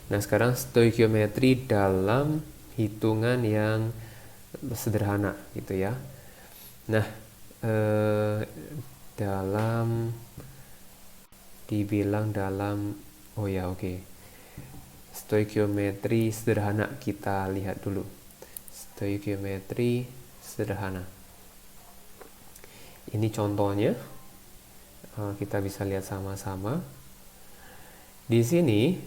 Nah, sekarang stoikiometri dalam hitungan yang sederhana gitu ya. Nah, dalam dibilang dalam oh ya oke. Stoikiometri sederhana kita lihat dulu. Stoikiometri sederhana. Ini contohnya. Kita bisa lihat sama-sama. Di sini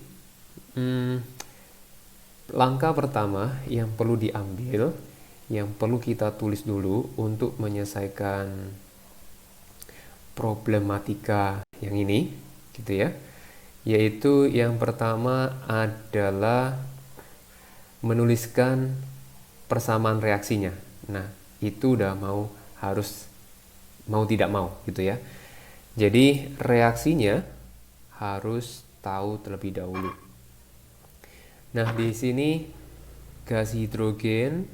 langkah pertama yang perlu diambil, yang perlu kita tulis dulu untuk menyelesaikan problematika yang ini, gitu ya. Yaitu yang pertama adalah menuliskan persamaan reaksinya. Nah, itu udah harus mau tidak mau gitu ya. Jadi reaksinya harus tahu terlebih dahulu. Nah, di sini gas hidrogen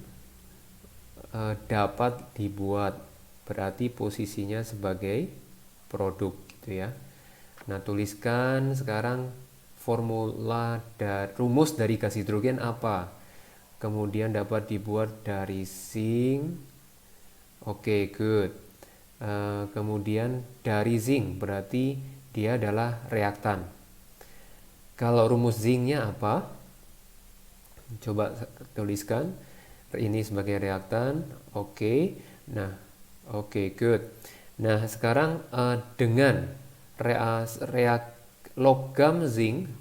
dapat dibuat, berarti posisinya sebagai produk gitu ya. Nah, tuliskan sekarang formula rumus dari gas hidrogen apa. Kemudian dapat dibuat dari zinc. Oke, good. Kemudian dari zinc berarti dia adalah reaktan. Kalau rumus zinc-nya apa? Coba tuliskan. Ini sebagai reaktan. Oke. Nah, oke, good. Nah, sekarang dengan logam zinc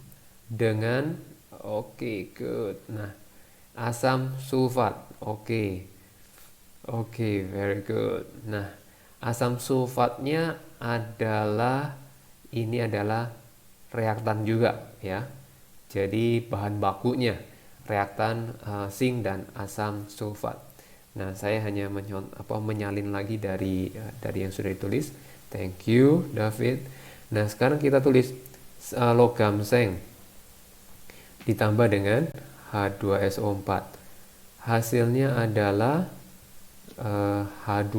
dengan oke, good. Nah, asam sulfat. Oke. Oke, very good. Nah, asam sulfatnya adalah reaktan juga ya. Jadi bahan bakunya reaktan zinc dan asam sulfat. Nah, saya hanya menyalin lagi dari yang sudah ditulis. Thank you, David. Nah, sekarang kita tulis logam zinc ditambah dengan H2SO4. Hasilnya adalah H2.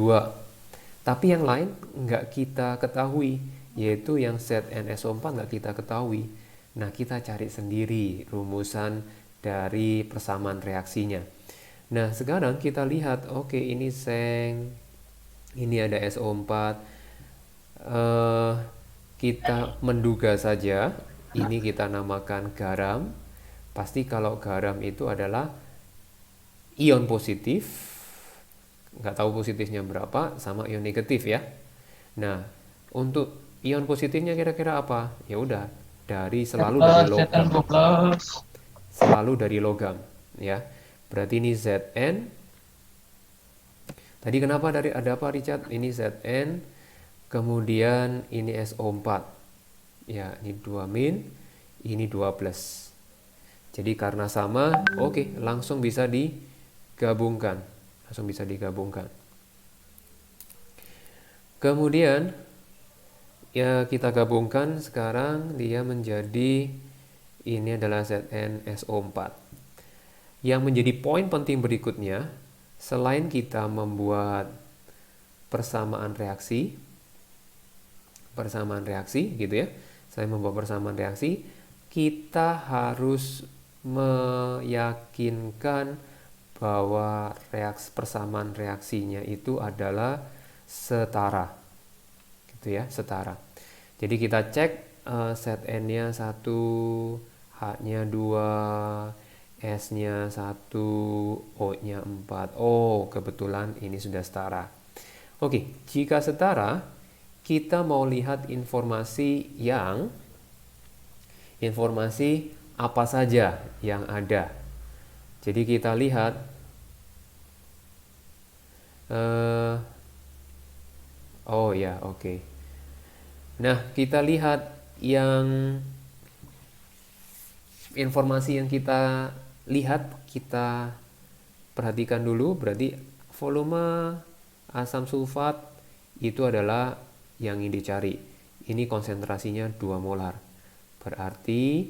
Tapi yang lain nggak kita ketahui, yaitu yang ZnSO4 nggak kita ketahui. Nah, kita cari sendiri rumusan dari persamaan reaksinya. Nah, sekarang kita lihat, oke, ini seng, ini ada SO4. Kita menduga saja, ini kita namakan garam. Pasti kalau garam itu adalah ion positif, nggak tahu positifnya berapa, sama ion negatif ya. Nah, untuk ion positifnya kira-kira apa? Ya udah, selalu dari logam. Zn12. Selalu dari logam, ya. Berarti ini Zn. Tadi kenapa ada apa, Richard? Ini Zn, kemudian ini SO4. Ya, ini 2 min, ini 2 plus. Jadi karena sama, oke, langsung bisa digabungkan. Langsung bisa digabungkan. Kemudian ya kita gabungkan, sekarang dia menjadi ini adalah ZnSO4. Yang menjadi poin penting berikutnya, selain kita membuat persamaan reaksi gitu ya. Selain membuat persamaan reaksi, kita harus meyakinkan bahwa persamaan reaksinya itu adalah setara. Gitu ya, setara. Jadi kita cek Zn-nya 1, H-nya 2, S-nya 1, O-nya 4. Oh, kebetulan ini sudah setara. Oke, jika setara, kita mau lihat informasi apa saja yang ada. Jadi kita lihat oh ya, oke. Nah, kita lihat informasi yang kita lihat, kita perhatikan dulu. Berarti volume asam sulfat itu adalah yang ingin dicari. Ini konsentrasinya 2 molar. Berarti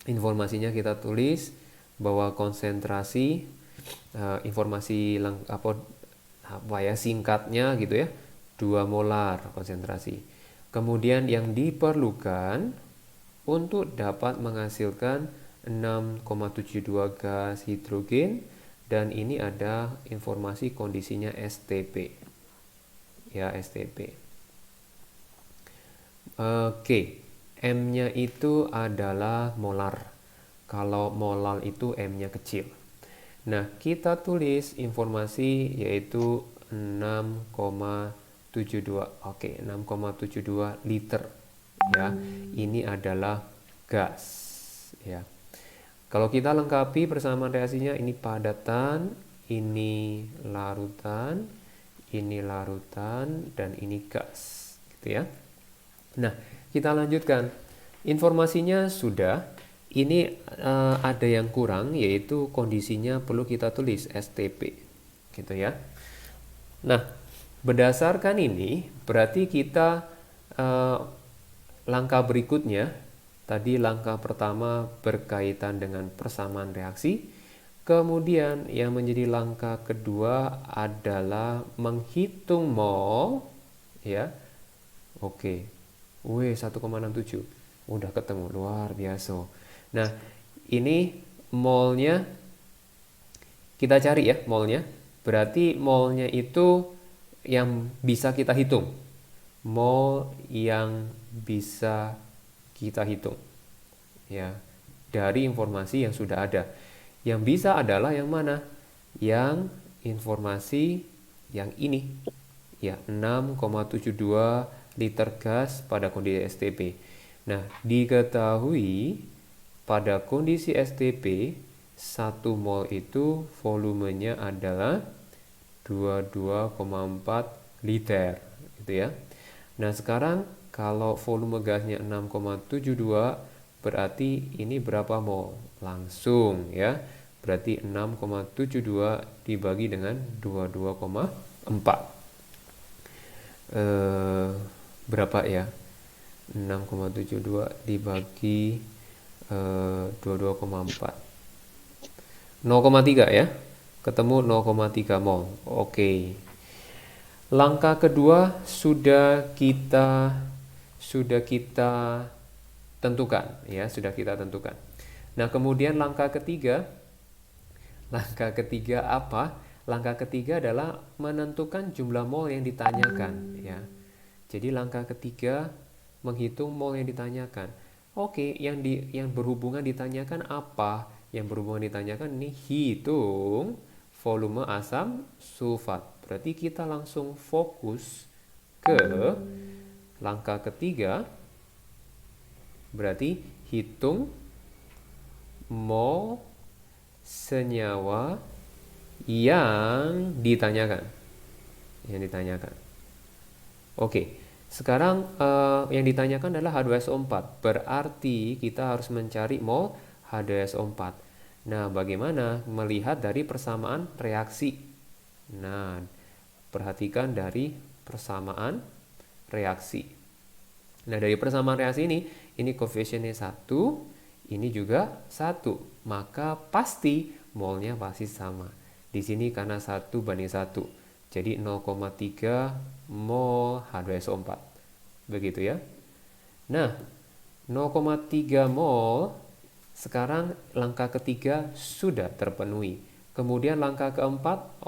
informasinya kita tulis bahwa konsentrasi informasi singkatnya gitu ya, 2 molar konsentrasi. Kemudian yang diperlukan untuk dapat menghasilkan 6,72 gas hidrogen, dan ini ada informasi kondisinya STP. Ya, STP. Oke, M-nya itu adalah molar. Kalau molar itu M-nya kecil. Nah, kita tulis informasi yaitu 6,72. Oke, 6,72 liter. Ya, ini adalah gas. Ya. Kalau kita lengkapi persamaan reaksinya, ini padatan, ini larutan, dan ini gas. Gitu ya. Nah, kita lanjutkan. Informasinya sudah. Ini ada yang kurang, yaitu kondisinya perlu kita tulis STP. Gitu ya. Nah, berdasarkan ini, berarti kita langkah berikutnya, tadi langkah pertama berkaitan dengan persamaan reaksi. Kemudian yang menjadi langkah kedua adalah menghitung mol. Ya, oke. 1,67. Udah ketemu, luar biasa. Nah, ini molnya kita cari ya, molnya. Berarti molnya itu yang bisa kita hitung. Mol yang bisa kita hitung. Ya, dari informasi yang sudah ada. Yang bisa adalah yang mana? Yang informasi yang ini. Ya, 6,72 liter gas pada kondisi STP. Nah, diketahui pada kondisi STP 1 mol itu volumenya adalah 22,4 liter, gitu ya. Nah, sekarang kalau volume gasnya 6,72, berarti ini berapa mol? Langsung ya. Berarti 6,72 dibagi dengan 22,4. Berapa ya? 6,72 dibagi 22,4. 0,3 ya. Ketemu 0,3 mol. Oke. Langkah kedua sudah kita tentukan ya, sudah kita tentukan. Nah, kemudian langkah ketiga apa? Langkah ketiga adalah menentukan jumlah mol yang ditanyakan ya. Jadi langkah ketiga menghitung mol yang ditanyakan. Oke, yang berhubungan ditanyakan apa? Yang berhubungan ditanyakan ini hitung volume asam sulfat. Berarti kita langsung fokus ke langkah ketiga. Berarti hitung mol senyawa yang ditanyakan. Oke, sekarang yang ditanyakan adalah H2SO4. Berarti kita harus mencari mol H2SO4. Nah, bagaimana melihat dari persamaan reaksi? Nah, perhatikan dari persamaan reaksi. Nah, dari persamaan reaksi ini koefisiennya 1, ini juga 1. Maka pasti molnya pasti sama. Di sini karena 1:1. Jadi 0,3 mol H2SO4. Begitu ya. Nah, 0,3 mol sekarang langkah ketiga sudah terpenuhi. Kemudian langkah keempat,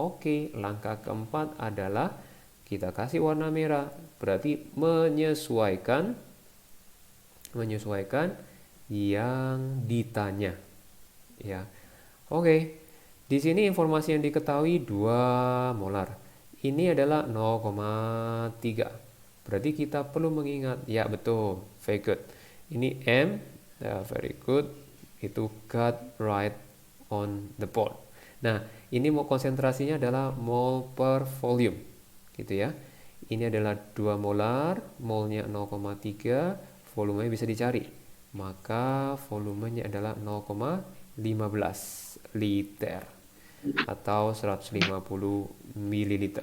langkah keempat adalah kita kasih warna merah. Berarti menyesuaikan yang ditanya. Ya. Oke. Di sini informasi yang diketahui 2 molar. Ini adalah 0,3. Berarti kita perlu mengingat, ya betul, very good. Ini M, ya, very good. Itu got right on the board. Nah, ini mau konsentrasinya adalah mol per volume, gitu ya. Ini adalah 2 molar, molnya 0,3, volumenya bisa dicari. Maka volumenya adalah 0,15 liter atau 150 ml.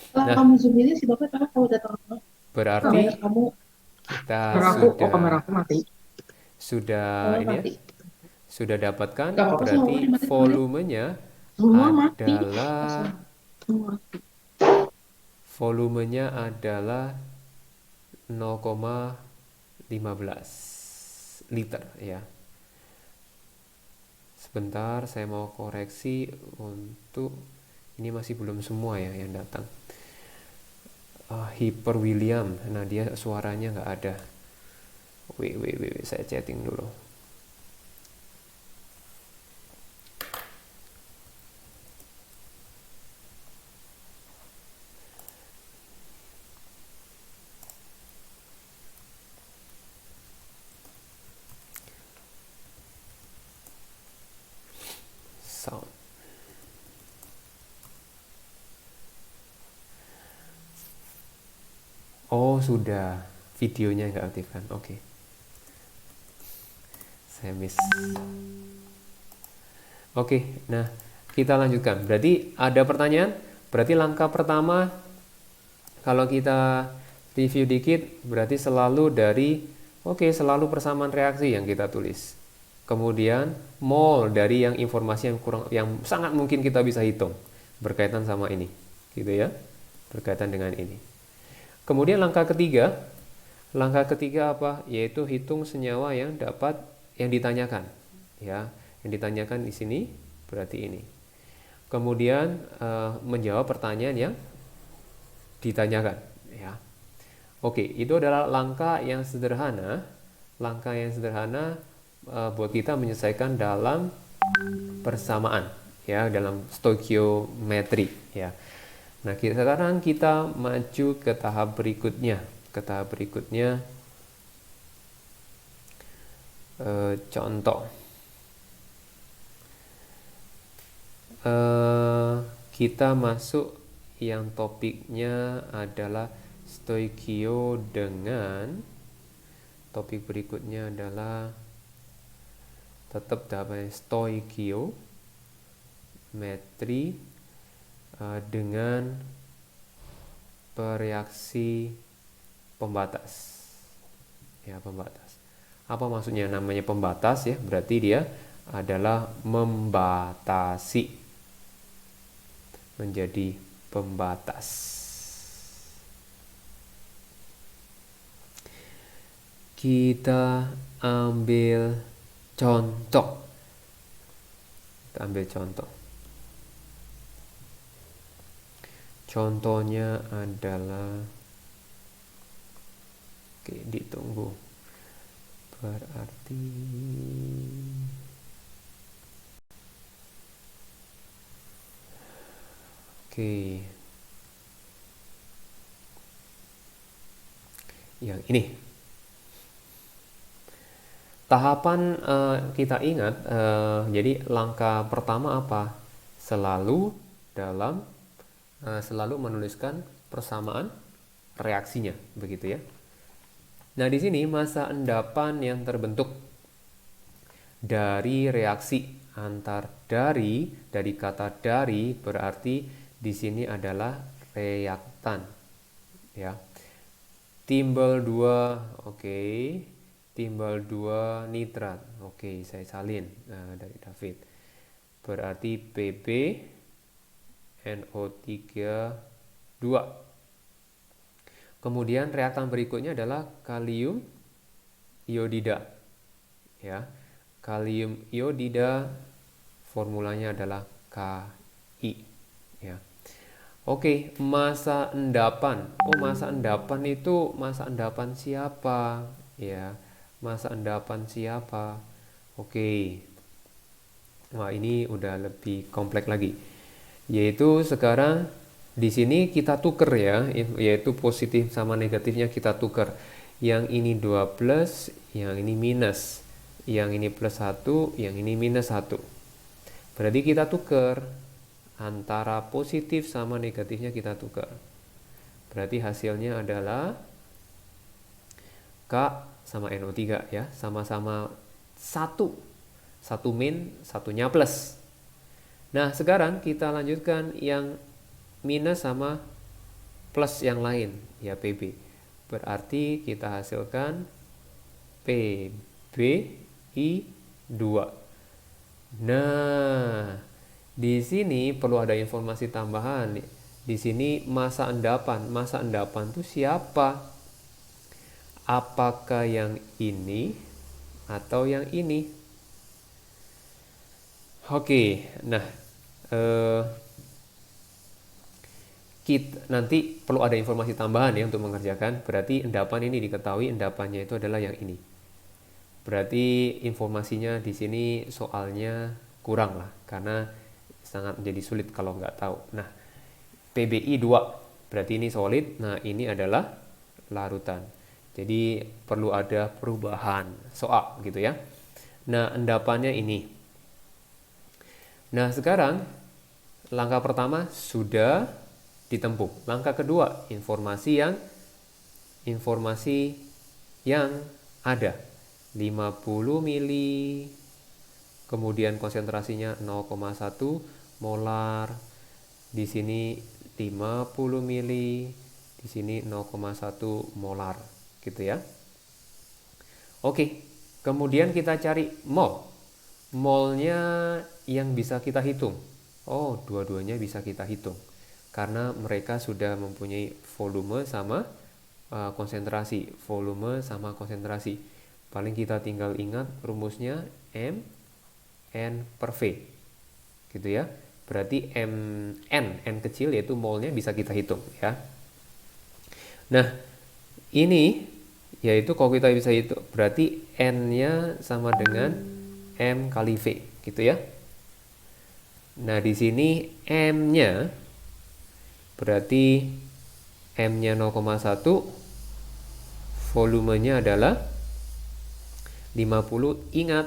Setelah Nah, kamu zoom ini si Bapak tahu datang apa? berarti Kamera kamu, kita kameraku mati. sudah Kamera ini ya, mati. sudah dapatkan. Gak apa-apa semua Berarti mati kali. volumenya Semua mati. adalah Semua. 0,15 liter ya. Sebentar, saya mau koreksi untuk ini masih belum semua ya yang datang. Hyper William, nah dia suaranya nggak ada. Wait, saya chatting dulu. Sound. Oh sudah, videonya nggak aktifkan. Oke, saya miss. Oke, nah kita lanjutkan. Berarti ada pertanyaan. Berarti langkah pertama kalau kita review dikit, berarti selalu dari selalu persamaan reaksi yang kita tulis. Kemudian mol dari yang informasi yang sangat mungkin kita bisa hitung berkaitan sama ini, gitu ya, berkaitan dengan ini. Kemudian langkah ketiga apa? Yaitu hitung senyawa yang ditanyakan, ya, yang ditanyakan di sini berarti ini. Kemudian menjawab pertanyaan yang ditanyakan, ya. Oke, itu adalah langkah yang sederhana buat kita menyelesaikan dalam persamaan, ya, dalam stoikiometri, ya. Nah, sekarang kita maju ke tahap berikutnya. Contoh. Kita masuk yang topiknya adalah stoikio dengan topik berikutnya adalah tetap dapat stoikiometri dengan bereaksi pembatas. Ya, pembatas. Apa maksudnya namanya pembatas ya? Berarti dia adalah membatasi menjadi pembatas. Kita ambil contoh. Contohnya adalah ditunggu. Berarti yang ini. Tahapan kita ingat, jadi langkah pertama apa? Selalu menuliskan persamaan reaksinya, begitu ya. Nah, di sini masa endapan yang terbentuk dari reaksi antar dari kata dari berarti di sini adalah reaktan, ya. Timbal 2, timbal 2 nitrat, saya salin dari David. Berarti Pb NO3 2. Kemudian reaktan berikutnya adalah kalium iodida. Ya. Kalium iodida formulanya adalah Ki. Ya. Masa endapan. Masa endapan itu masa endapan siapa? Ya. Masa endapan siapa? Wah, ini udah lebih kompleks lagi. Yaitu sekarang di sini kita tuker ya, yaitu positif sama negatifnya kita tuker. Yang ini 2 plus, yang ini minus. Yang ini plus 1, yang ini minus 1. Berarti kita tuker. Antara positif sama negatifnya kita tuker. Berarti hasilnya adalah K sama NO3 ya, sama-sama 1. 1 min, satunya plus. Nah, sekarang kita lanjutkan yang minus sama plus yang lain, ya PB. Berarti kita hasilkan PbI2. Nah, di sini perlu ada informasi tambahan. Di sini masa endapan itu siapa? Apakah yang ini atau yang ini? Oke, nah eh, nanti perlu ada informasi tambahan ya untuk mengerjakan. Berarti endapan ini diketahui endapannya itu adalah yang ini. Berarti informasinya di sini soalnya kurang lah, karena sangat menjadi sulit kalau nggak tahu. Nah, PBI 2, berarti ini solid. Nah, ini adalah larutan. Jadi perlu ada perubahan soal gitu ya. Nah, endapannya ini. Nah, sekarang langkah pertama sudah ditempuh. Langkah kedua, informasi yang ada. 50 mili, kemudian konsentrasinya 0,1 molar. Di sini 50 mili, di sini 0,1 molar gitu ya. Oke, kemudian kita cari mol. Molnya yang bisa kita hitung. Oh, dua-duanya bisa kita hitung. Karena mereka sudah mempunyai volume sama konsentrasi. Volume sama konsentrasi. Paling kita tinggal ingat rumusnya M N per V. Gitu ya. Berarti N kecil yaitu molnya bisa kita hitung ya. Nah, ini yaitu kalau kita bisa hitung berarti N-nya sama dengan M kali V gitu ya. Nah, di sini M-nya berarti M-nya 0,1, volumenya adalah 50. Ingat,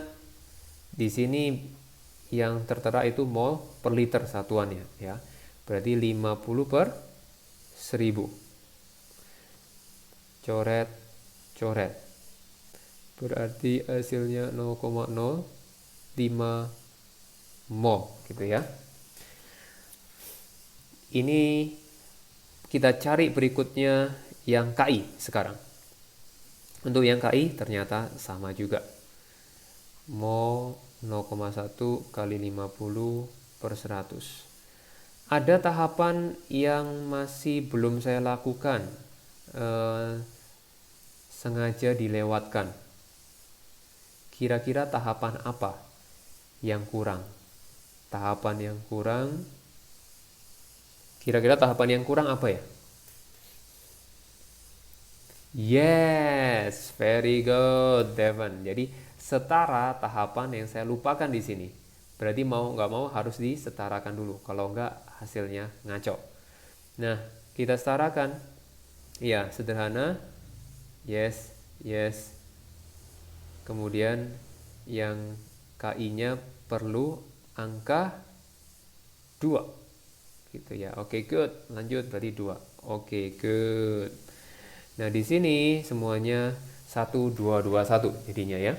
di sini yang tertera itu mol per liter satuannya ya. Berarti 50 per 1000. Coret, coret. Berarti hasilnya 0,05 mol gitu ya. Ini kita cari berikutnya yang KI sekarang. Untuk yang KI ternyata sama juga. Mol 0,1 kali 50 per 100. Ada tahapan yang masih belum saya lakukan. Sengaja dilewatkan. Kira-kira tahapan apa yang kurang? Tahapan yang kurang. Kira-kira tahapan yang kurang apa ya? Yes, very good, Devon. Jadi setara tahapan yang saya lupakan di sini. Berarti mau nggak mau harus disetarakan dulu. Kalau nggak hasilnya ngaco. Nah, kita setarakan. Ya, sederhana. Yes, yes. Kemudian yang KI-nya perlu angka 2. Gitu ya. Oke, good. Lanjut berarti 2. Oke, good. Nah, di sini semuanya 1, 2, 2, 1 jadinya ya.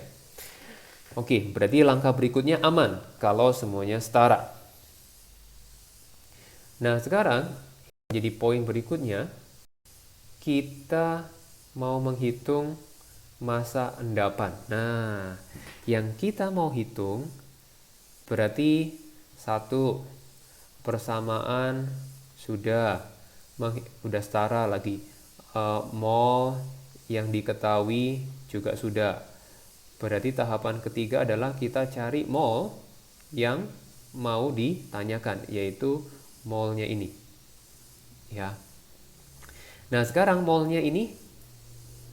Oke, berarti langkah berikutnya aman kalau semuanya setara. Nah, sekarang jadi poin berikutnya, kita mau menghitung masa endapan. Nah, yang kita mau hitung berarti 1, persamaan sudah setara lagi. Mol yang diketahui juga sudah. Berarti tahapan ketiga adalah kita cari mol yang mau ditanyakan, yaitu molnya ini. Ya. Nah, sekarang molnya ini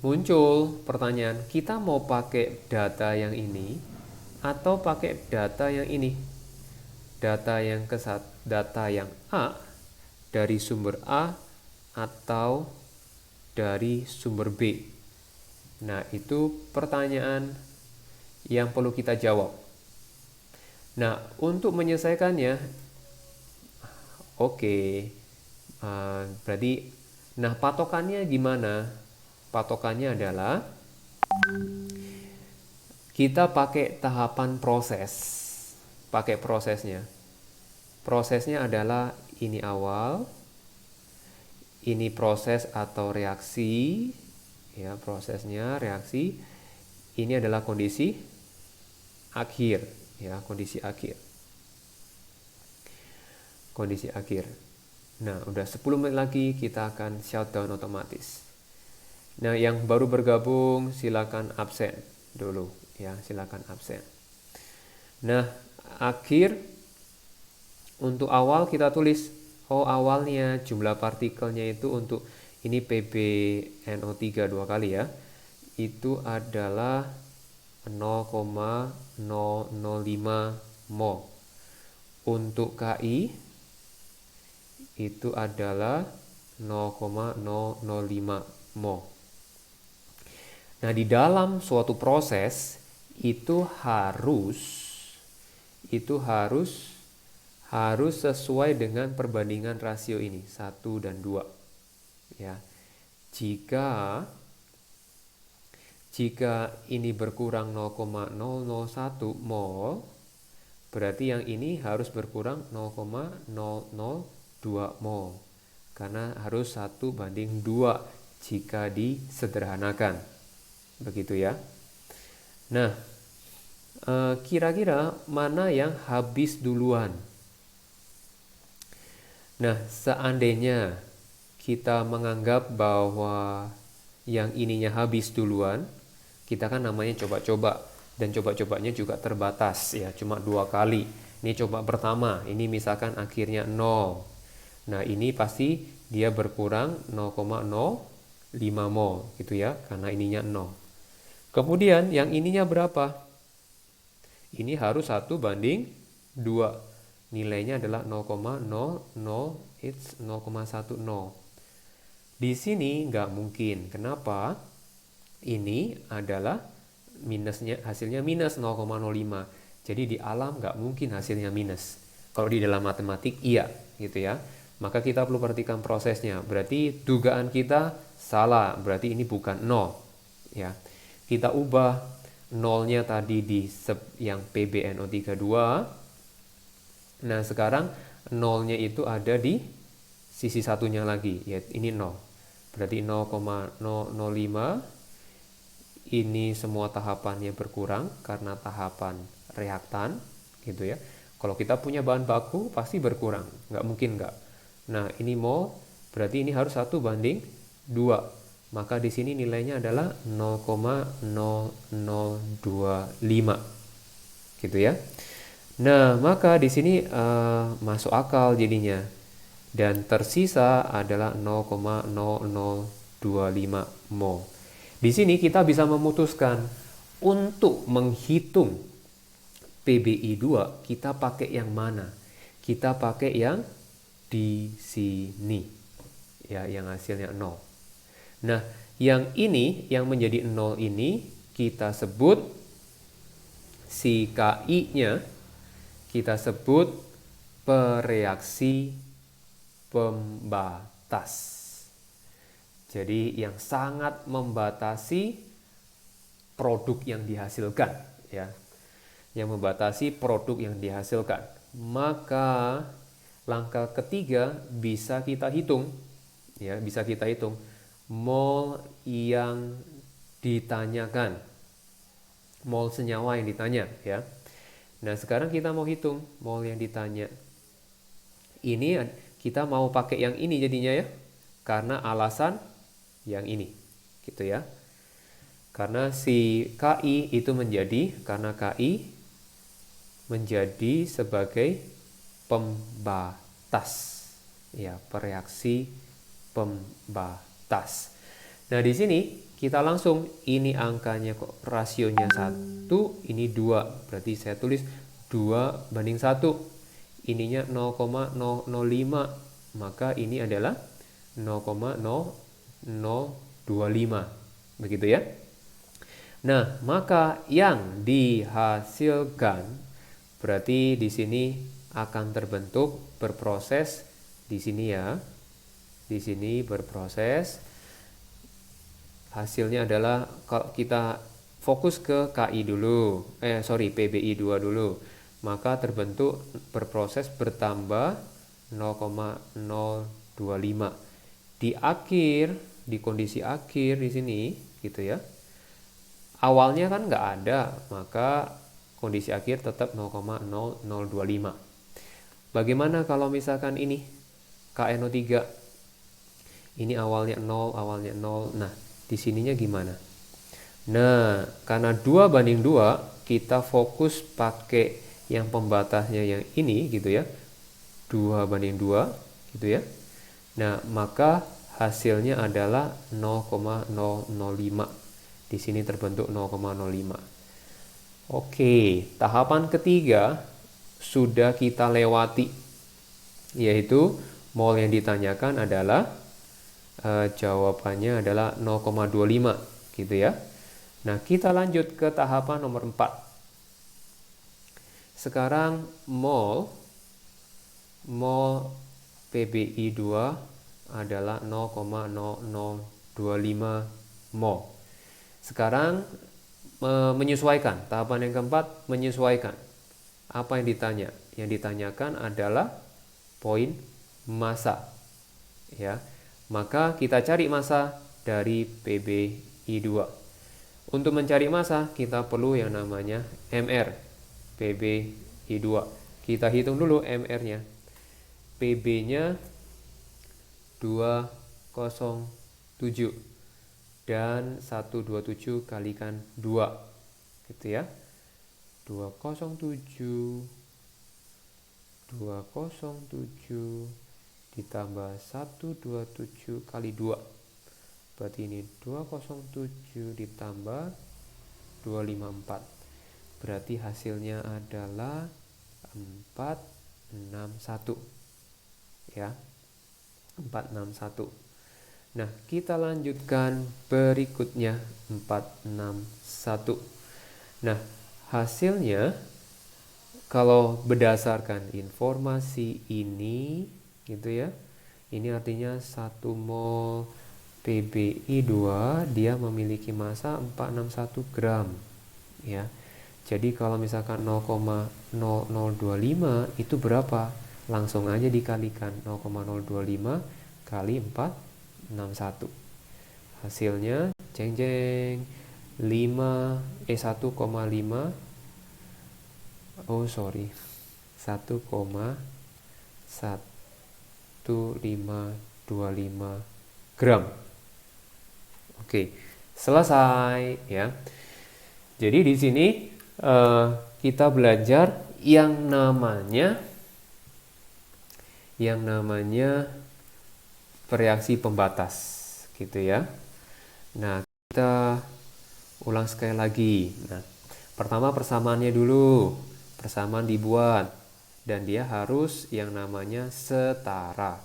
muncul pertanyaan, kita mau pakai data yang ini atau pakai data yang ini? Data yang A dari sumber A atau dari sumber B. Nah, itu pertanyaan yang perlu kita jawab. Nah, untuk menyelesaikannya, oke, berarti, nah patokannya gimana? Patokannya adalah kita pakai tahapan proses, pakai prosesnya. Prosesnya adalah ini awal, ini proses atau reaksi, ya prosesnya reaksi. Ini adalah kondisi akhir, ya kondisi akhir. Kondisi akhir. Nah, udah 10 menit lagi kita akan shutdown otomatis. Nah, yang baru bergabung silakan absen dulu, ya silakan absen. Nah, akhir Untuk awal kita tulis, oh awalnya jumlah partikelnya itu untuk ini PbNO3 dua kali ya, itu adalah 0,005 mol. Untuk Ki itu adalah 0,005 mol. Nah, di dalam suatu proses itu harus sesuai dengan perbandingan rasio ini 1 dan 2 ya. Jika ini berkurang 0,001 mol, berarti yang ini harus berkurang 0,002 mol. Karena harus 1:2 jika disederhanakan. Begitu ya. Nah, kira-kira mana yang habis duluan? Nah, seandainya kita menganggap bahwa yang ininya habis duluan, kita kan namanya coba-coba, dan coba-cobanya juga terbatas ya, cuma 2 kali. Ini coba pertama, ini misalkan akhirnya 0. Nah, ini pasti dia berkurang 0,05 mol gitu ya, karena ininya 0. Kemudian yang ininya berapa? Ini harus 1:2. Nilainya adalah 0,010. Di sini nggak mungkin. Kenapa? Ini adalah minusnya, hasilnya minus 0,05. Jadi di alam nggak mungkin hasilnya minus. Kalau di dalam matematik iya, gitu ya. Maka kita perlu perhatikan prosesnya. Berarti dugaan kita salah. Berarti ini bukan 0. Ya. Kita ubah nolnya tadi di yang PbNO32. Nah, sekarang nolnya itu ada di sisi satunya lagi, yaitu ini 0. Berarti 0,005. Ini semua tahapannya berkurang karena tahapan reaktan, gitu ya. Kalau kita punya bahan baku pasti berkurang, nggak mungkin nggak. Nah, ini mol, berarti ini harus 1:2. Maka di sini nilainya adalah 0,0025, gitu ya. Nah, maka di sini masuk akal jadinya. Dan tersisa adalah 0,0025 mol. Di sini kita bisa memutuskan untuk menghitung PbI2 kita pakai yang mana? Kita pakai yang di sini. Ya, yang hasilnya 0. Nah, yang ini yang menjadi 0 ini kita sebut si Ki-nya kita sebut pereaksi pembatas. Jadi yang sangat membatasi produk yang dihasilkan ya. Yang membatasi produk yang dihasilkan. Maka langkah ketiga bisa kita hitung ya, bisa kita hitung mol yang ditanyakan. Mol senyawa yang ditanya ya. Nah, sekarang kita mau hitung mol yang ditanya. Ini kita mau pakai yang ini jadinya ya. Karena alasan yang ini. Gitu ya. Karena si Ki itu menjadi, karena Ki menjadi sebagai pembatas. Ya, pereaksi pembatas. Nah, di sini kita langsung, ini angkanya kok rasionya 1, ini 2. Berarti saya tulis 2:1. Ininya 0,005. Maka ini adalah 0,0025. Begitu ya. Nah, maka yang dihasilkan berarti di sini akan terbentuk berproses di sini ya. Di sini berproses. Hasilnya adalah kalau kita fokus ke Ki dulu, PbI2 dulu, maka terbentuk berproses bertambah 0,025. Di akhir, di kondisi akhir di sini gitu ya. Awalnya kan nggak ada, maka kondisi akhir tetap 0,0025. Bagaimana kalau misalkan ini KNO3? Ini awalnya 0, awalnya 0. Nah, di sininya gimana? Nah, karena 2:2, kita fokus pakai yang pembatasnya yang ini gitu ya. 2 banding 2 gitu ya. Nah, maka hasilnya adalah 0,005. Di sini terbentuk 0,05. Oke, tahapan ketiga sudah kita lewati, yaitu mol yang ditanyakan adalah jawabannya adalah 0,25 gitu ya. Nah, kita lanjut ke tahapan nomor 4. Sekarang mol PbI2 adalah 0,0025 mol. Sekarang menyesuaikan, tahapan yang keempat menyesuaikan. Apa yang ditanya? Yang ditanyakan adalah poin massa. Ya. Maka kita cari massa dari PbI2. Untuk mencari massa kita perlu yang namanya MR PbI2. Kita hitung dulu MR-nya. PB-nya 207 dan 127 kalikan 2 gitu ya. 207 ditambah 127 kali 2. Berarti ini 207 ditambah 254. Berarti hasilnya adalah 461. Ya. 461. Nah, kita lanjutkan berikutnya 461. Nah, hasilnya kalau berdasarkan informasi ini gitu ya. Ini artinya 1 mol PbI2 dia memiliki massa 461 gram ya. Jadi kalau misalkan 0,0025 itu berapa? Langsung aja dikalikan 0,025 kali 461. Hasilnya jeng jeng 1,5 1,1525 gram. Oke, selesai ya. Jadi di sini kita belajar yang namanya reaksi pembatas gitu ya. Nah, kita ulang sekali lagi. Nah, pertama persamaannya dulu. Persamaan dibuat dan dia harus yang namanya setara.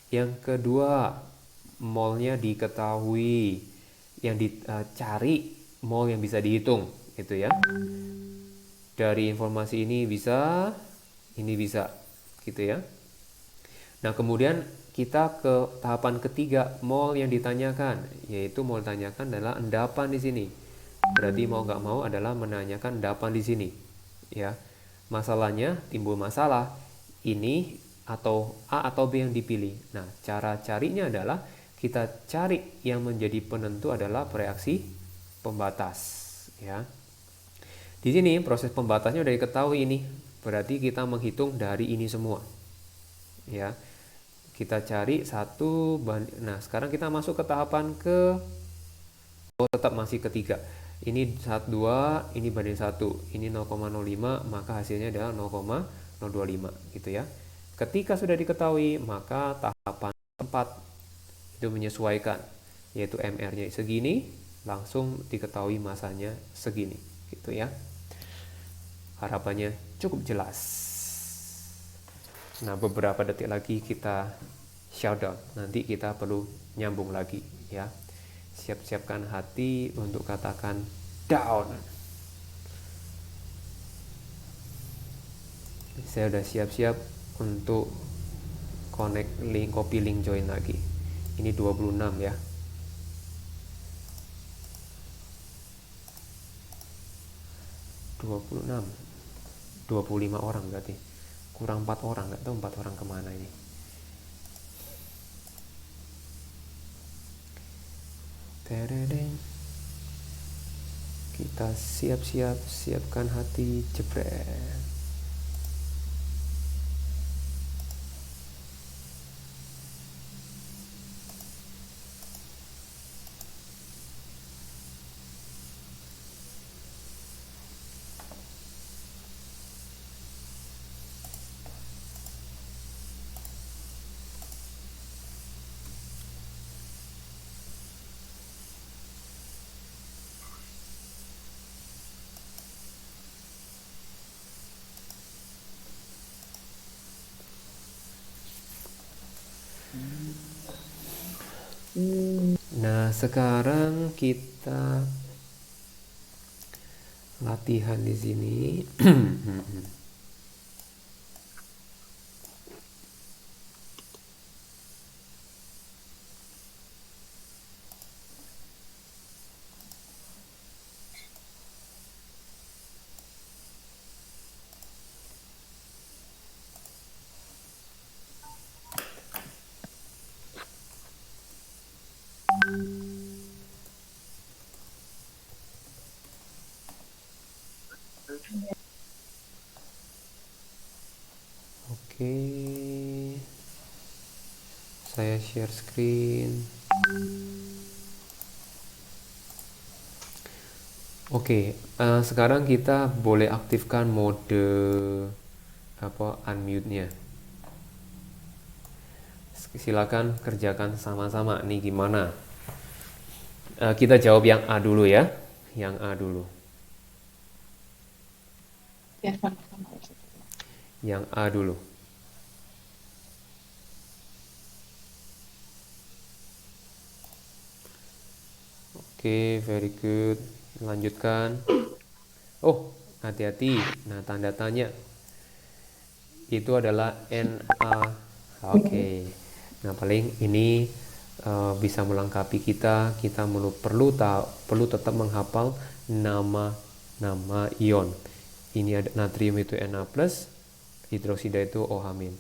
Yang kedua, molnya diketahui. Yang dicari mol yang bisa dihitung gitu ya. Dari informasi ini bisa gitu ya. Nah, kemudian kita ke tahapan ketiga, mol yang ditanyakan, yaitu mol ditanyakan adalah endapan di sini. Berarti mau nggak mau adalah menanyakan endapan di sini, ya. Masalahnya timbul masalah ini atau A atau B yang dipilih. Nah, cara carinya adalah kita cari yang menjadi penentu adalah reaksi pembatas, ya. Di sini proses pembatasnya udah diketahui ini, berarti kita menghitung dari ini semua, ya. Kita cari nah sekarang kita masuk ke tahapan tetap masih ketiga. Ini 2, ini banding 1, ini 0,05, maka hasilnya adalah 0,025 gitu ya. Ketika sudah diketahui, maka tahapan 4 itu menyesuaikan, yaitu MR-nya segini, langsung diketahui masanya segini gitu ya. Harapannya cukup jelas. Nah, beberapa detik lagi kita shutdown. Nanti kita perlu nyambung lagi ya. Siap-siapkan hati untuk katakan down. Saya udah siap-siap untuk connect link, copy link join lagi. Ini 26 ya. 25 orang berarti. Kurang 4 orang, nggak tahu 4 orang kemana ini. Tereng. Kita siapkan hati, jebret. sekarang kita latihan di sini. Oke, saya share screen. Oke, sekarang kita boleh aktifkan mode unmute-nya. Silakan kerjakan sama-sama. Nih gimana? Kita jawab yang A dulu ya. Yang A dulu. Ya, sama-sama. Yang A dulu. Oke, very good. Lanjutkan. Oh, hati-hati. Nah, tanda tanya itu adalah NA. Oke. Nah, paling ini bisa melengkapi kita. Kita perlu tetap menghafal nama ion. Ini ada natrium itu Na+, hidroksida itu OH-.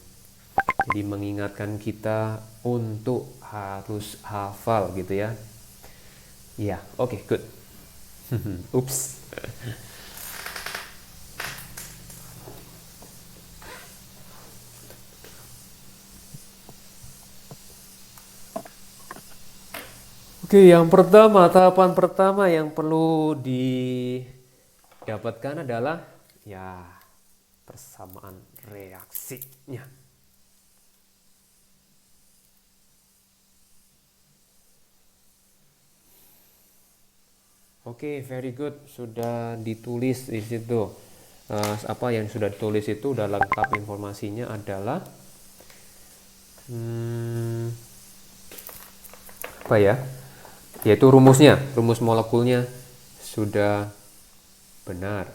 Jadi mengingatkan kita untuk harus hafal gitu ya. Ya, oke, good. Ups. Oke, yang pertama, tahapan pertama yang perlu didapatkan adalah ya persamaan reaksinya. Oke, very good. Sudah ditulis di situ. Apa yang sudah ditulis itu udah lengkap informasinya adalah apa ya? Yaitu rumusnya, rumus molekulnya sudah benar.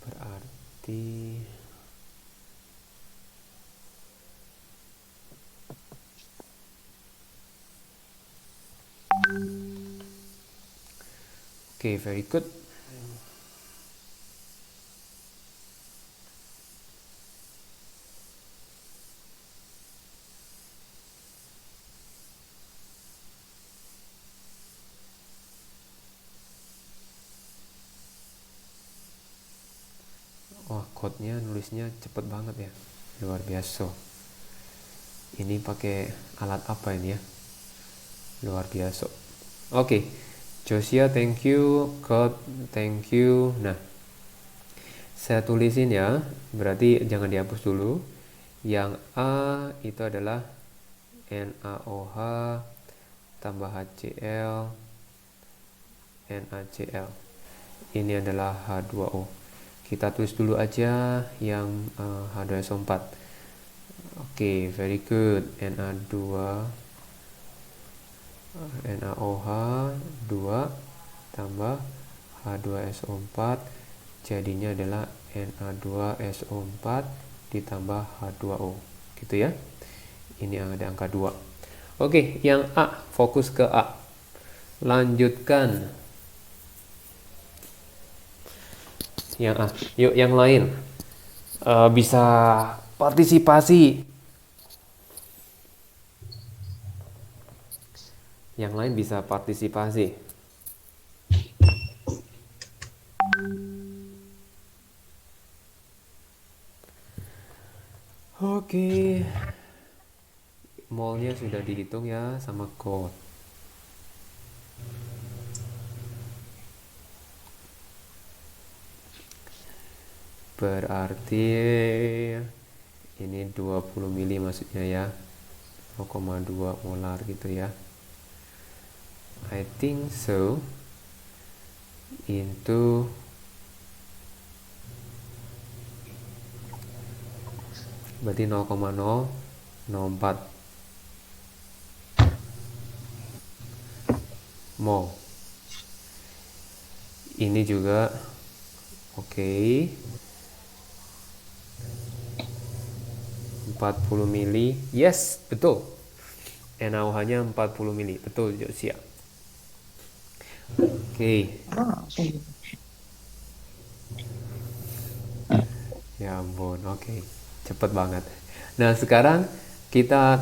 Berarti oke, very good. Wah, code-nya nulisnya cepet banget ya. Luar biasa. Ini pakai alat apa ini ya? Luar biasa. Oke. Josia, thank you. Code, thank you. Nah, saya tulisin ya. Berarti jangan dihapus dulu. Yang A itu adalah NaOH tambah HCl NaCl. Ini adalah H2O. Kita tulis dulu aja yang H2SO4. Oke, very good. Na2 NaOH 2 tambah H2SO4 jadinya adalah Na2SO4 ditambah H2O. Gitu ya. Ini ada angka 2. Oke, yang A, fokus ke A. Lanjutkan. Yang A. Yuk yang lain. Bisa partisipasi. Yang lain bisa partisipasi. Oke. Molnya sudah dihitung ya sama code. Berarti ini 20 mili maksudnya ya. 0,2 molar gitu ya. I think so. Into berarti 0,0 0,4 mol. Ini juga oke. 40 mili. Yes, betul. NaOH-nya 40 mili. Betul, Josia. Oke. Langsung. Ya ampun, oke. Cepet banget. Nah, sekarang kita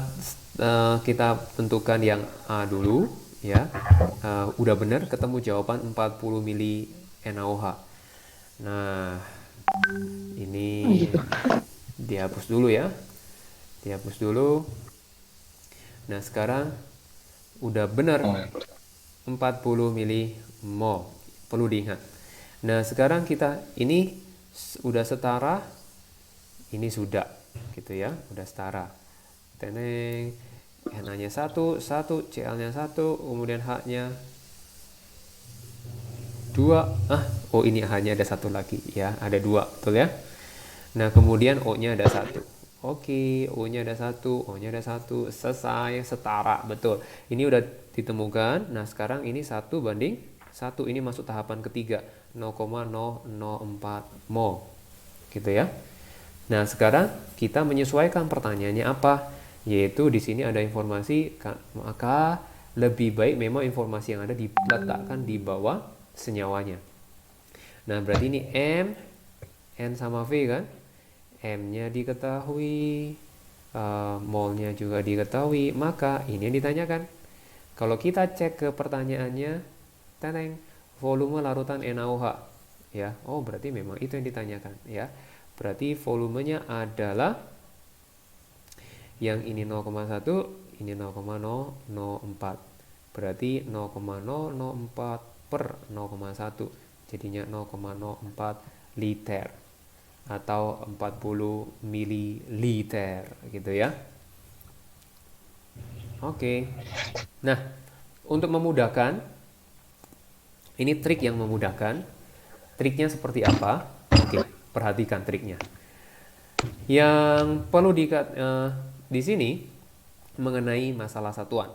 kita tentukan yang A dulu, ya. Udah benar ketemu jawaban 40 mili NaOH. Nah, ini Gitu. dihapus dulu ya. Dihapus dulu. Nah, sekarang udah benar 40 milimol. Perlu diingat. Nah, sekarang kita ini udah setara, ini sudah gitu ya, udah setara. Teneng, Na-nya 1, Cl-nya 1, kemudian H-nya 2. Oh ini H-nya ada 1 lagi ya, ada 2, betul ya. Nah, kemudian O-nya ada 1. Oke, O-nya ada 1, O-nya ada 1, selesai, setara, betul. Ini udah ditemukan. Nah, sekarang ini 1 banding 1, ini masuk tahapan ketiga, 0,004 mol. Gitu ya. Nah, sekarang kita menyesuaikan pertanyaannya apa? Yaitu di sini ada informasi, maka lebih baik memang informasi yang ada diletakkan di bawah senyawanya. Nah, berarti ini M, N sama V kan? M-nya diketahui, molnya juga diketahui, maka ini yang ditanyakan. Kalau kita cek ke pertanyaannya, teneng, volume larutan NaOH, ya. Oh, berarti memang itu yang ditanyakan, ya. Berarti volumenya adalah yang ini 0,1, ini 0,004. Berarti 0,004 per 0,1, jadinya 0,04 liter atau 40 mililiter gitu ya. Oke. Nah, untuk memudahkan, ini trik yang memudahkan. Triknya seperti apa? Oke, perhatikan triknya. Yang perlu di sini mengenai masalah satuan.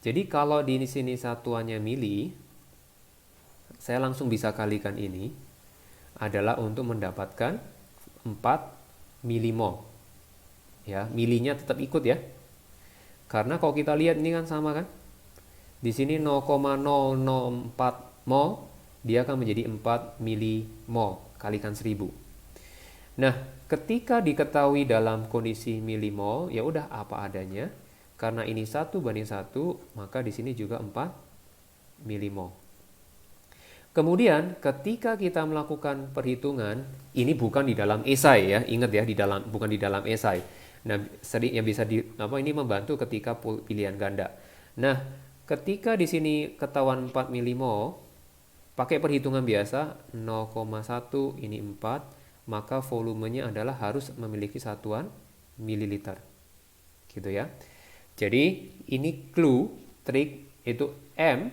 Jadi kalau di sini satuannya mili, saya langsung bisa kalikan ini adalah untuk mendapatkan 4 milimol. Ya, milinya tetap ikut ya. Karena kalau kita lihat ini kan sama kan? Di sini 0,004 mol, dia akan menjadi 4 milimol kalikan 1000. Nah, ketika diketahui dalam kondisi milimol, ya udah apa adanya. Karena ini 1 banding 1, maka di sini juga 4 milimol. Kemudian ketika kita melakukan perhitungan, ini bukan di dalam esai ya, ingat ya, bukan di dalam esai. Nah, sering yang bisa ini membantu ketika pilihan ganda. Nah, ketika di sini ketahuan 4 milimol, pakai perhitungan biasa 0,1 ini 4, maka volumenya adalah harus memiliki satuan mililiter. Gitu ya. Jadi, ini clue, trik itu M,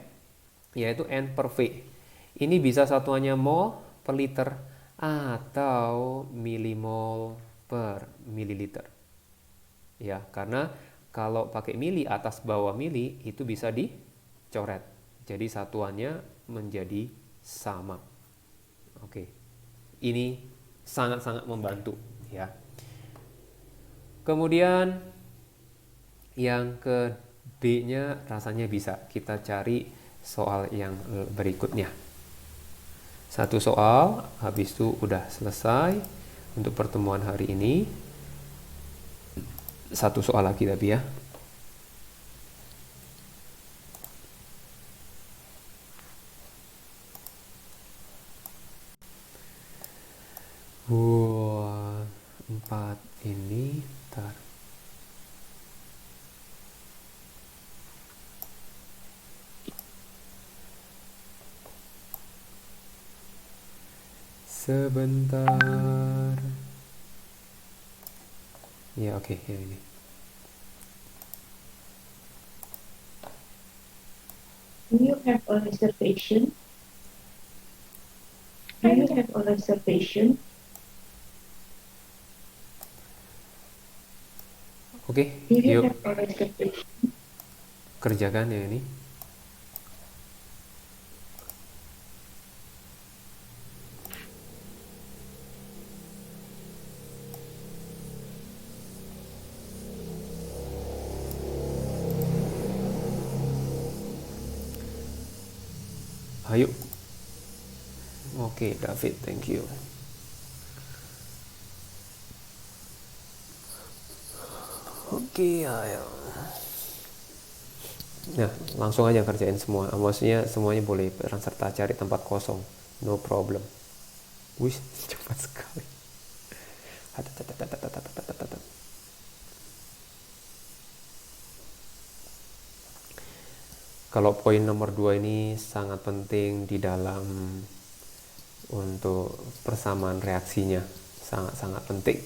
yaitu N per V. Ini bisa satuannya mol per liter atau milimol per mililiter. Ya, karena kalau pakai mili atas bawah mili itu bisa dicoret. Jadi satuannya menjadi sama. Oke. Ini sangat-sangat membantu ya. Kemudian yang ke B-nya rasanya bisa kita cari soal yang berikutnya. Satu soal, habis itu udah selesai untuk pertemuan hari ini. Satu soal lagi tapi ya. Wah, 4 ini tar. Sebentar. Ya, oke, ya ini. Do you have a reservation? Do you have a reservation? Oke, Do you yuk have a reservation? kerjakan ya ini. Ayo. Oke, David, thank you. Oke, ayo. Nah, langsung aja kerjain semua. Maksudnya semuanya boleh peran serta cari tempat kosong. No problem. Wih, cepat sekali. Kalau poin nomor 2 ini sangat penting di dalam untuk persamaan reaksinya. Sangat-sangat penting.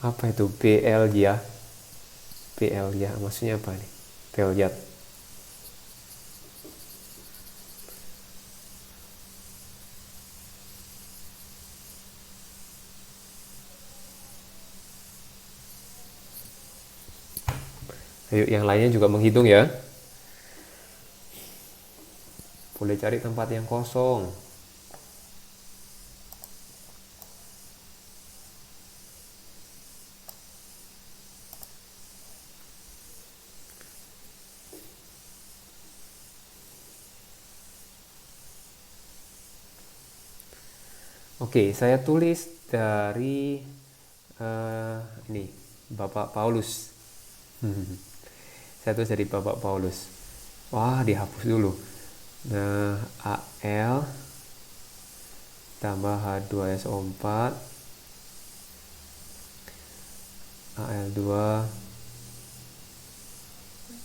Apa itu BL ya? BL ya, maksudnya apa nih? Belyat. Ayo, yang lainnya juga menghitung ya. Boleh cari tempat yang kosong. Oke, saya tulis dari ini Bapak Paulus. Saya tulis dari Bapak Paulus. Wah, dihapus dulu. Nah, AL tambah H2SO4 AL2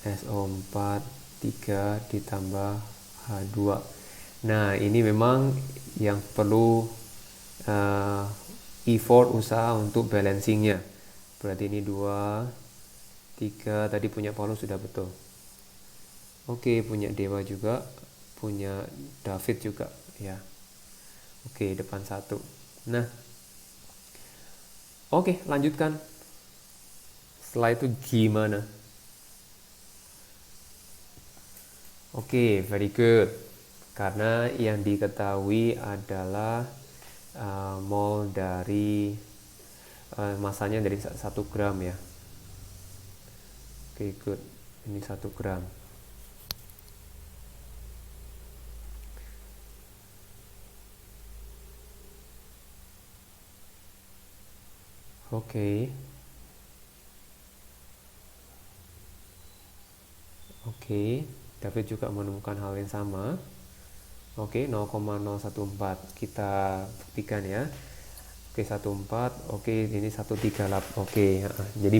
SO4 3 ditambah H2. Nah, ini memang yang perlu effort usaha untuk balancingnya. Berarti ini 2 3 tadi punya Paulus sudah betul. Oke, punya Dewa juga, punya David juga ya. Oke, depan 1. Nah, oke, lanjutkan. Setelah itu gimana? Oke, very good. Karena yang diketahui adalah mol dari masanya dari 1 gram ya. Oke, good. Ini 1 gram. Oke. Oke, David juga menemukan hal yang sama. Oke, 0,014 kita buktikan ya. Oke, 14. Oke, ini 138. Oke, jadi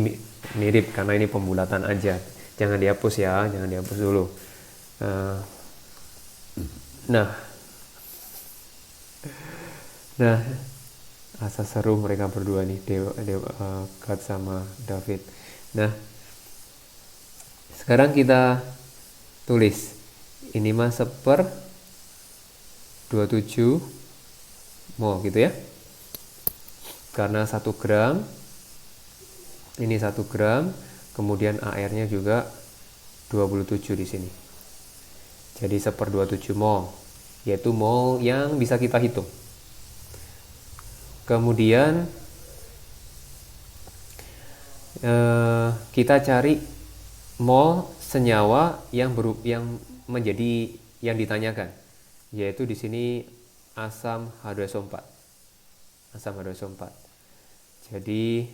mirip karena ini pembulatan aja. Jangan dihapus ya, jangan dihapus dulu. Nah, asa seru mereka berdua nih, Kat sama David. Nah, sekarang kita tulis ini mah 1/27 mol gitu ya. Karena 1 gram, ini 1 gram, kemudian AR-nya juga 27 di sini. Jadi 1/27 mol, yaitu mol yang bisa kita hitung. Kemudian kita cari mol senyawa yang menjadi yang ditanyakan, yaitu di sini asam H2SO4. Asam H2SO4. Jadi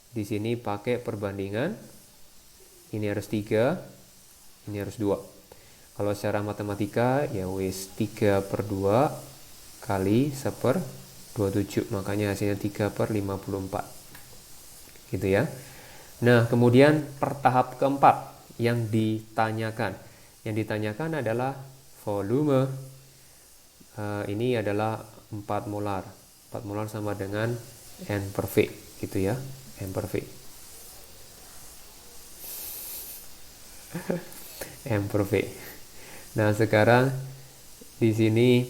di sini pakai perbandingan, ini harus 3, ini harus 2. Kalau secara matematika ya wis 3/2 kali 1/27, makanya hasilnya 3/54 gitu ya. Nah, kemudian per tahap keempat yang ditanyakan adalah volume. Ini adalah 4 molar. 4 molar sama dengan N/V gitu ya, N/V. M/V. Nah, sekarang di sini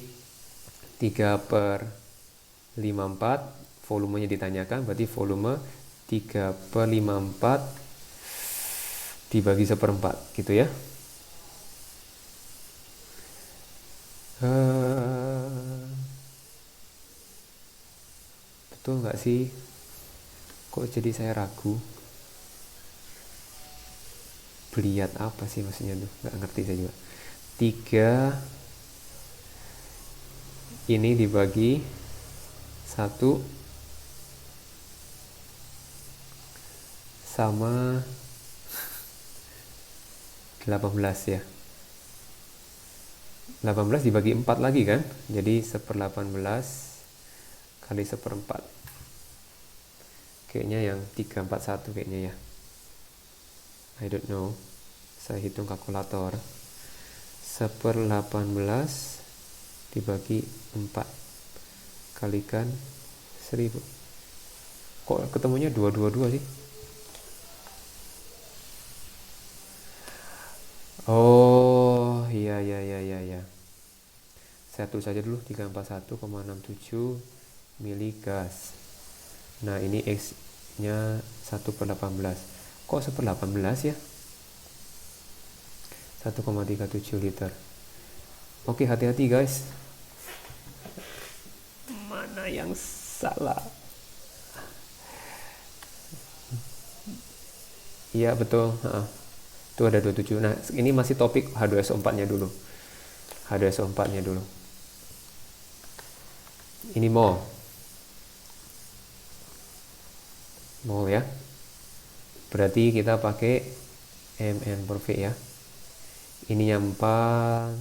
3/54, volumenya ditanyakan, berarti volume 3/54 dibagi 1/4, gitu ya. Betul nggak sih? Kok jadi saya ragu? Beliat apa sih maksudnya tuh? Nggak ngerti saya juga. 3 ini dibagi 1 sama 18 ya. 18 dibagi 4 lagi kan? Jadi 1/18 kali 1/4. Kayaknya yang 341 kayaknya ya. I don't know. Saya hitung kalkulator. 1/18 dibagi 4 kalikan 1000. Kok ketemunya 222 sih? Oh, iya. Saya tulis saja dulu 341,67 miligas. Nah, ini X-nya 1/18. Kok 1/18 ya? 1,37 liter. Oke, hati-hati guys. Mana yang salah? Iya, betul. Itu ada 27. Nah, ini masih topik H2SO4-nya dulu. H2SO4-nya dulu. Ini mol. Mol ya. Berarti kita pakai mN/V ya. Ininya 4,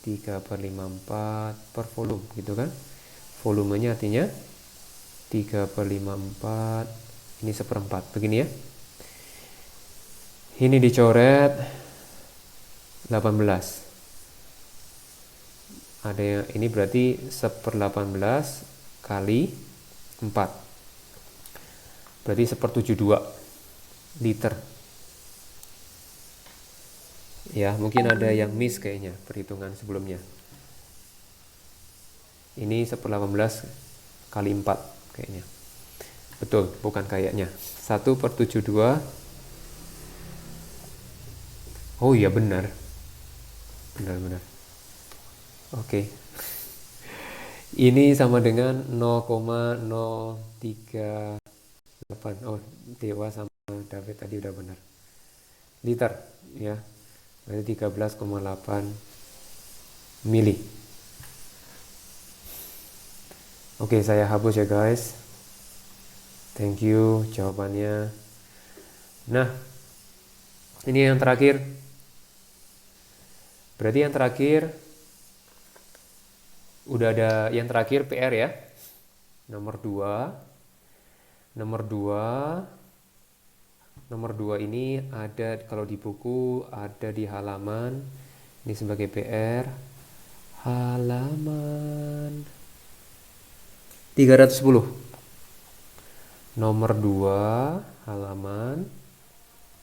3/54 per volume gitu kan. Volumenya artinya 3/54, ini 1/4 begini ya. Ini dicoret 18. Ada yang ini berarti 1/18 kali 4. Berarti 1/72 liter. Ya, mungkin ada yang miss kayaknya perhitungan sebelumnya. Ini 1/18 kali 4 kayaknya. Betul, bukan kayaknya. 1/72. Oh iya, benar. Benar. Oke. Ini sama dengan 0,038. Oh, Dewa sama David tadi udah benar. Liter ya. Berarti 13,8 mili. Oke, saya hapus ya guys. Thank you jawabannya. Nah, ini yang terakhir. Berarti yang terakhir udah ada yang terakhir PR ya. Nomor 2. Nomor 2 ini ada kalau di buku, ada di halaman. Ini sebagai PR. Halaman 310. Nomor 2 halaman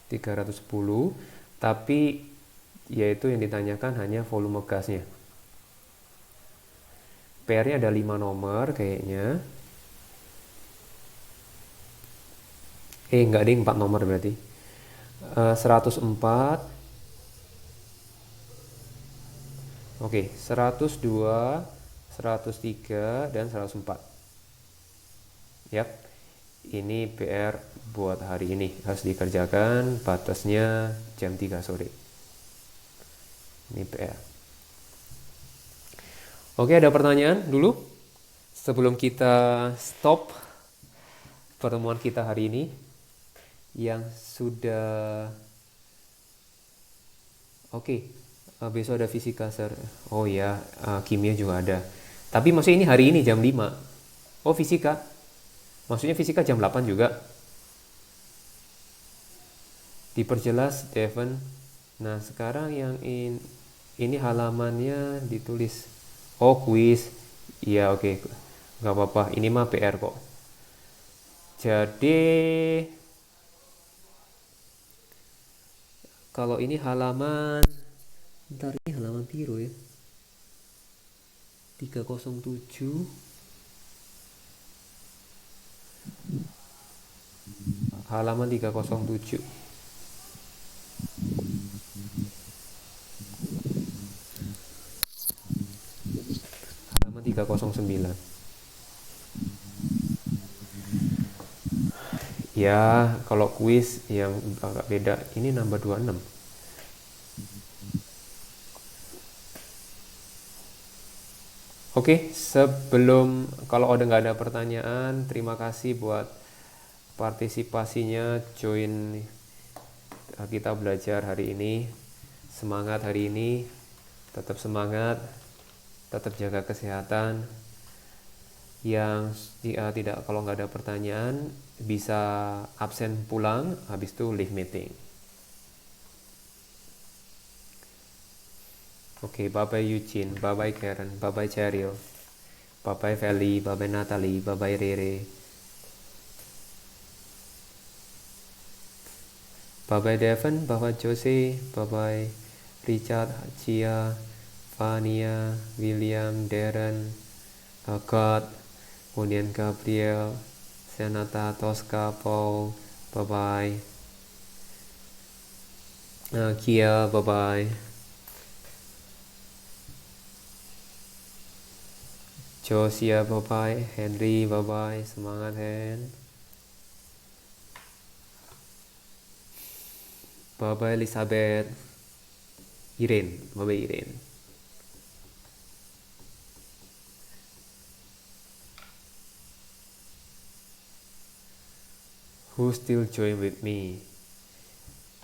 310, tapi yaitu yang ditanyakan hanya volume gasnya. PR-nya ada 5 nomor kayaknya. Enggak ding, 4 nomor berarti. 104. Oke, 102, 103 dan 104. Yap. Ini PR buat hari ini, harus dikerjakan, batasnya jam 3 sore. Ini PR. Oke, ada pertanyaan dulu sebelum kita stop pertemuan kita hari ini yang sudah oke. Besok ada fisika sir. Oh ya, kimia juga ada. Tapi maksudnya ini hari ini jam 5. Oh, fisika. Maksudnya fisika jam 8 juga. Diperjelas Devon. Nah, sekarang yang ini halamannya ditulis. Oh, kuis. Iya, oke. Nggak apa-apa. Ini mah PR kok. Jadi kalau ini halaman Ntar ini halaman piro ya? 307. Halaman 307. Halaman 309. Ya, kalau kuis yang agak beda, ini nambah 26. Oke, sebelum kalau udah nggak ada pertanyaan, terima kasih buat partisipasinya, join kita belajar hari ini. Semangat hari ini, tetap semangat, tetap jaga kesehatan. Yang tidak, kalau nggak ada pertanyaan, bisa absen pulang, habis itu leave meeting. Oke, bye-bye Eugene, bye-bye Karen, bye-bye Cheryl, bye-bye Feli, bye-bye Natalie, bye-bye Rere, bye-bye Devon, bye-bye Jose, bye-bye Richard, Chia, Vania, William, Darren, God, kemudian Gabriel, Senata, Tosca, Paul, bye-bye, Kia, bye-bye, Josia, bye-bye, Henry, bye-bye, semangat Hen, bye-bye Elizabeth, Irene, bye-bye Irene. Who still join with me?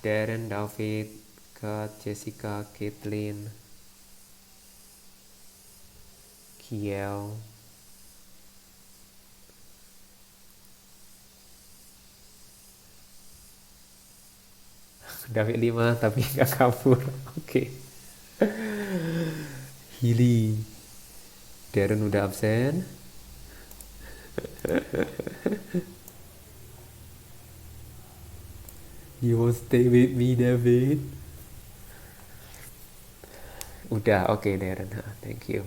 Darren, David, Kat, Jessica, Caitlin, Kiel. David 5 tapi gak kabur. Oke. Hilly. Darren udah absen. You won't stay with me, David? Udah, oke Darren. Thank you.